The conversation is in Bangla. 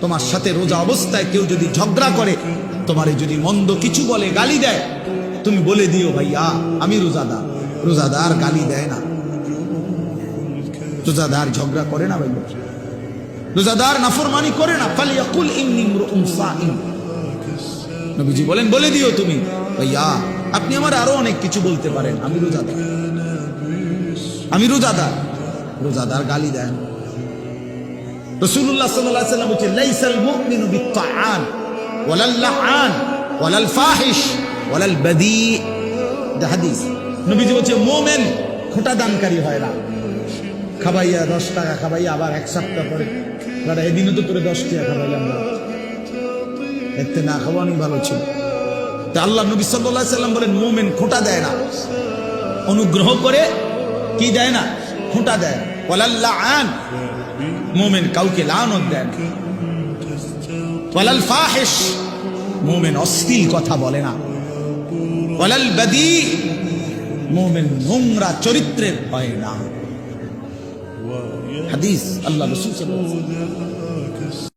তোমার সাথে রোজা অবস্থায় কেউ যদি ঝগড়া করে, তোমারে যদি মন্দ কিছু বলে, গালি দেয়, তুমি বলে দিও ভাইয়া আমি রোজাদার। রোজাদার গালি দেয় না, রোজাদার ঝগড়া করে না ভাইয়া, রোজাদার নাফরমানি করে না। ফালিয়াকুল ইন্নী ইমরুউন সাইম। নবীজি বলেন বলে দিও তুমি ভাইয়া আপনি আমার আরো অনেক কিছু বলতে পারেন, আমি রোজাদার, আমি রোজাদার। রোজাদার গালি দেয় না। রাসূলুল্লাহ সাল্লাল্লাহু আলাইহি ওয়াসাল্লাম বলেন লাইসাল মুমিনু বিত্তাআন ওয়ালাল লাআন ওয়ালাল ফাহিশ ওয়ালাল বাদী। এটা হাদিস। নবীজি বলেন মুমিন খোঁটা দানকারী হয় না। খাবাইয়া 10 টাকা খাবাইয়া আবার এক সপ্তাহ পরে দাদা এদিনও তো তোরে 10 টাকা খাবাইলাম, এতে না খাওয়ানি ভালো ছিল। তা আল্লাহ নবী সাল্লাল্লাহু আলাইহি ওয়াসাল্লাম বলেন মুমিন খোঁটা দেয় না, অনুগ্রহ করে কি দেয় না, খোঁটা দেয়। ওয়ালাল লাআন, মুমিন কাউকে লানত দেয় না। ওয়ালাল ফাহিশ, মুমিন অশ্লীল কথা বলে না। ওয়ালাল বাদী, মুমিন নোংরা চরিত্রের হয় না। হাদিস আল্লাহ রাসূল সাল্লাল্লাহু আলাইহি ওয়াসাল্লাম।